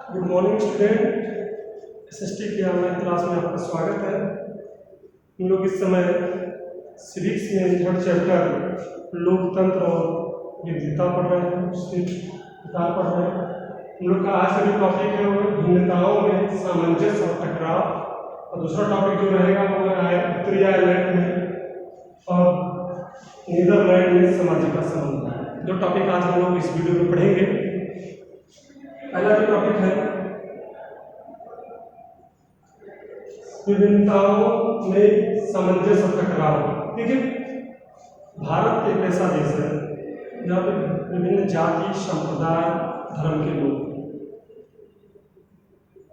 Good morning student. SST की online class में आपका स्वागत है। हम लोग इस समय सिविक्स में थर्ड चैप्टर लोकतंत्र और विविधता पढ़ रहे हैं, उसके किताब पढ़ रहे हैं। हम लोग का आज का जो टॉपिक है वो भिन्नताओं में सामंजस्य और टकराव, और दूसरा टॉपिक जो रहेगा वो है उत्तरी आयरलैंड में और नीदरलैंड में सामाजिक असमानता। जो टॉपिक आज हम लोग इस वीडियो में पढ़ेंगे, पहला जो टॉपिक है विभिन्नताओं में सामंजस्य और टकराव। देखिए, भारत एक ऐसा देश है जहाँ पे विभिन्न जाति, संप्रदाय, धर्म के लोग,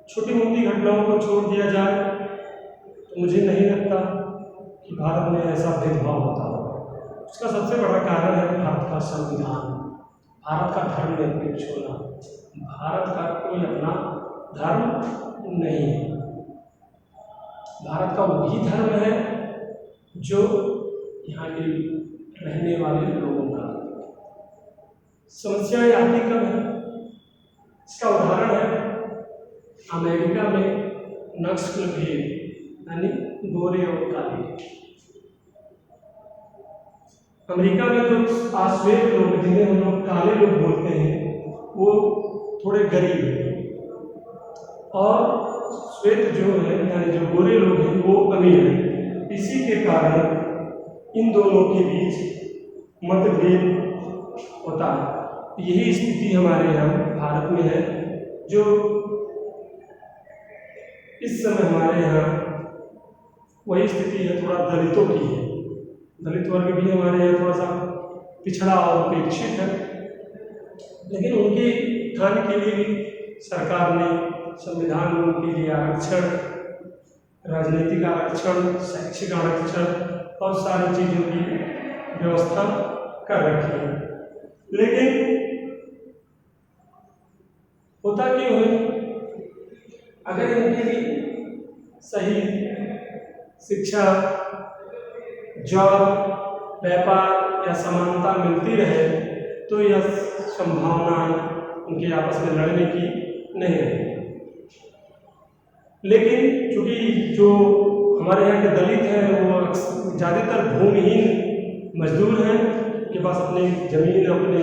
छोटी मोटी घटनाओं को छोड़ दिया जाए तो मुझे नहीं लगता कि भारत में ऐसा भेदभाव होता है। उसका सबसे बड़ा कारण है भारत का संविधान, भारत का धर्म निरपेक्ष होना। भारत का कोई अपना धर्म नहीं है। भारत का वही धर्म है जो यहाँ के रहने वाले लोगों का। समस्याएं आती कब है? इसका उदाहरण है अमेरिका में नस्ल भेद, यानी गोरे और काले। अमेरिका में जो आश्वेत लोग, जिन्हें हम लोग काले लोग बोलते हैं, वो थोड़े गरीब हैं, और श्वेत जो है यानी जो गोरे लोग हैं वो अमीर हैं। इसी के कारण इन दोनों के बीच मतभेद होता है। यही स्थिति हमारे यहाँ भारत में है, जो इस समय हमारे यहाँ वही स्थिति है, थोड़ा दलितों की है। दलित वर्ग भी हमारे यहाँ थोड़ा सा पिछड़ा और उपेक्षित है, लेकिन उनके उत्थान के लिए भी सरकार ने संविधान में उनके लिए आरक्षण, राजनीतिक आरक्षण, शैक्षिक आरक्षण और सारी चीज़ों की व्यवस्था कर रखी है। लेकिन होता क्यों है? अगर इनके लिए सही शिक्षा, जॉब, व्यापार या समानता मिलती रहे तो यह संभावनाएं उनके आपस में लड़ने की नहीं है। लेकिन चूंकि जो हमारे यहाँ के दलित हैं वो ज़्यादातर भूमिहीन मजदूर हैं, उनके पास अपनी ज़मीन, अपनी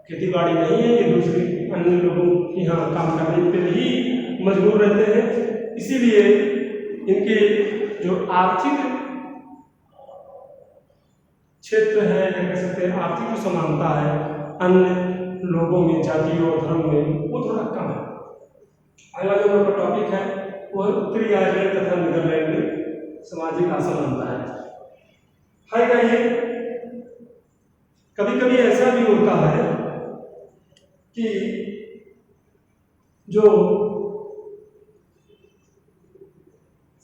खेती बाड़ी नहीं है, ये दूसरे अन्य लोगों के यहाँ काम करने पे ही मजबूर रहते हैं। इसीलिए इनके जो आर्थिक क्षेत्र है, या कह सकते हैं आर्थिक जो समानता है अन्य लोगों में, जाति और धर्म में, वो थोड़ा कम है। अगला जो हमारा टॉपिक है वो उत्तरी आयरलैंड तथा नीदरलैंड में सामाजिक असमानता है। ये कभी कभी ऐसा भी होता है कि जो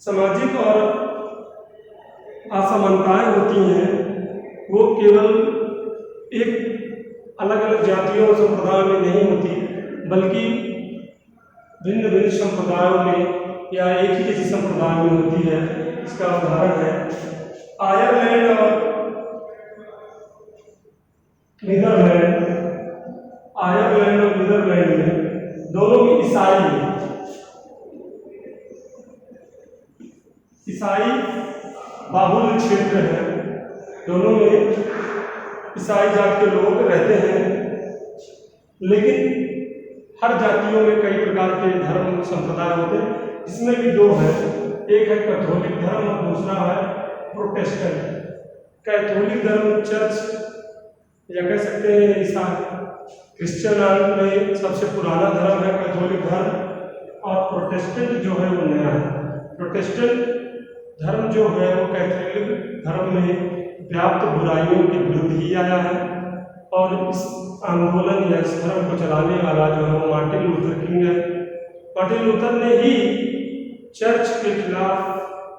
सामाजिक और असमानताएं होती हैं वो केवल एक अलग अलग जातियों और संप्रदायों में नहीं होती, बल्कि भिन्न भिन्न संप्रदायों में या एक ही किसी संप्रदाय में होती है। इसका उदाहरण है आयरलैंड और नीदरलैंड। आयरलैंड और नीदरलैंड में दोनों में ईसाई हैं। ईसाई बाहुल्य क्षेत्र है, दोनों में ईसाई जात के लोग रहते हैं। लेकिन हर जातियों में कई प्रकार के धर्म संप्रदाय होते हैं, इसमें भी दो हैं, एक है कैथोलिक धर्म और दूसरा है प्रोटेस्टेंट। कैथोलिक धर्म चर्च या कह सकते हैं ईसाई क्रिश्चियन में सबसे पुराना धर्म है कैथोलिक धर्म, और प्रोटेस्टेंट जो है वो नया है। प्रोटेस्टेंट धर्म जो है वो कैथोलिक धर्म में व्याप्त बुराइयों के विरुद्ध ही आया है, और इस आंदोलन या इस धर्म को चलाने वाला जो है वो मार्टिन लूथर किंग है। मार्टिन लूथर ने ही चर्च के खिलाफ,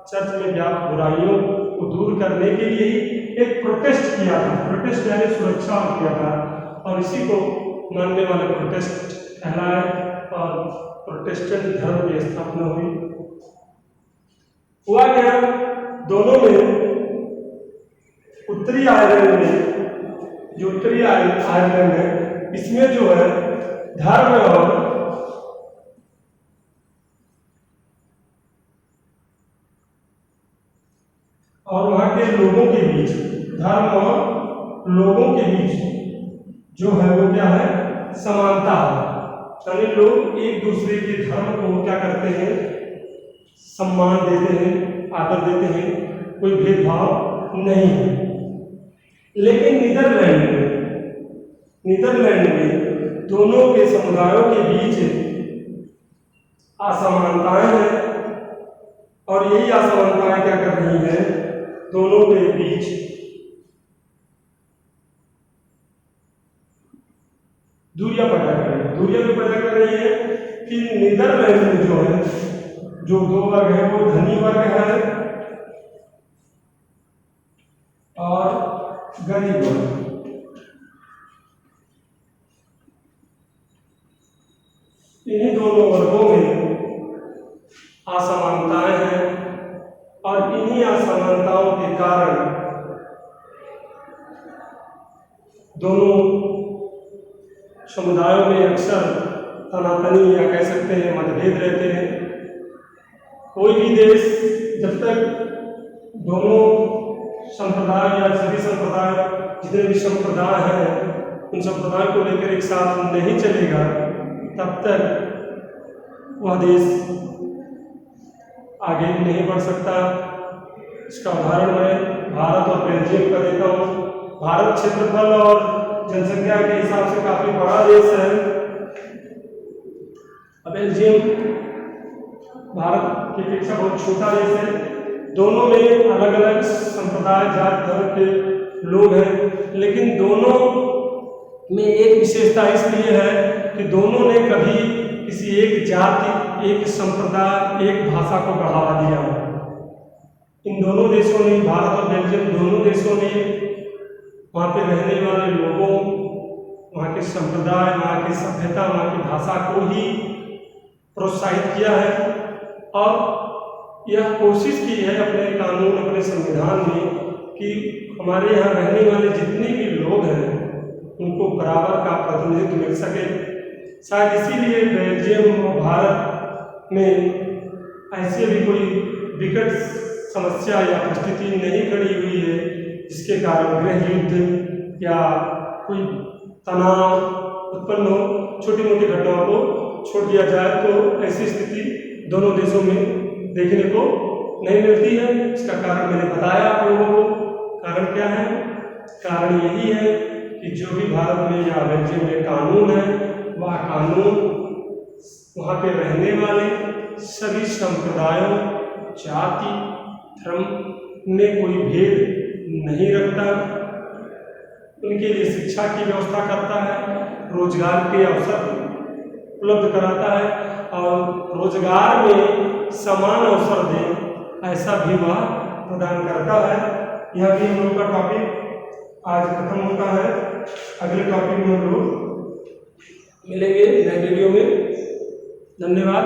चर्च में व्याप्त बुराइयों को दूर करने के लिए ही एक प्रोटेस्ट किया था। प्रोटेस्ट यानी सुरक्षा किया था, और इसी को मानने वाले प्रोटेस्ट कहलाए, और प्रोटेस्टेंट धर्म की स्थापना हुई। हुआ क्या, दोनों में उत्तरी आयरलैंड में, जो उत्तरी आयरलैंड है, इसमें जो है धर्म और धर्म और लोगों के बीच जो है वो क्या है, समानता है। यानी लोग एक दूसरे के धर्म को क्या करते हैं, सम्मान देते हैं, आदर देते हैं, कोई भेदभाव नहीं है। लेकिन नीदरलैंड में दोनों के समुदायों के बीच असमानताएं हैं और यही असमानताएं क्या कर रही हैं, दोनों के बीच दूरियां पैदा कर रही है कि नीदरलैंड में जो है, जो दो वर्ग है वो धनी वर्ग है और गरीब वर्ग। इन्हीं दोनों वर्गों में असमानताएं हैं और इन्हीं असमानताओं के कारण दोनों समुदायों में अक्सर तनातनी या कह सकते हैं मतभेद रहते हैं। कोई भी देश जब तक दोनों संप्रदाय या सभी संप्रदाय, जितने भी संप्रदाय हैं, उन संप्रदाय को लेकर एक साथ नहीं चलेगा, तब तक वह देश आगे नहीं बढ़ सकता। इसका उदाहरण मैं भारत और बेल्जियम का देता हूँ। भारत क्षेत्रफल और जनसंख्या के हिसाब से काफी बड़ा देश है। बेल्जियम भारत की अपेक्षा बहुत छोटा देश है। दोनों में अलग अलग संप्रदाय, जात, धर्म के लोग हैं, लेकिन दोनों में एक विशेषता इसलिए है कि दोनों ने कभी किसी एक जाति, एक संप्रदाय, एक भाषा को बढ़ावा दिया। इन दोनों देशों ने, भारत और बेल्जियम दोनों देशों ने वहाँ पे रहने वाले लोगों, वहाँ के संप्रदाय, वहाँ की सभ्यता, वहाँ की भाषा को ही प्रोत्साहित किया है और यह कोशिश की है अपने कानून, अपने संविधान में कि हमारे यहाँ रहने वाले जितने भी लोग हैं उनको बराबर का प्रतिनिधित्व मिल सके। शायद इसीलिए बेल्जियम और भारत में ऐसे भी कोई विकट समस्या या परिस्थिति नहीं खड़ी हुई है जिसके कारण गृह युद्ध या कोई तनाव उत्पन्न हो। छोटी मोटी घटनाओं को छोड़ दिया जाए तो ऐसी स्थिति दोनों देशों में देखने को नहीं मिलती है। इसका कारण मैंने बताया आप लोगों को। कारण क्या है? कारण यही है कि जो भी भारत में या बेल्जियम में कानून है, वह कानून वहाँ पे रहने वाले सभी संप्रदायों, जाति, धर्म में कोई भेद नहीं रखता। उनके लिए शिक्षा की व्यवस्था करता है, रोजगार के अवसर उपलब्ध कराता है और रोजगार में समान अवसर दे ऐसा भी वह प्रदान करता है। यह भी हम लोग का टॉपिक आज खत्म होता है। अगले टॉपिक में हम लोग मिलेंगे नए वीडियो में। धन्यवाद।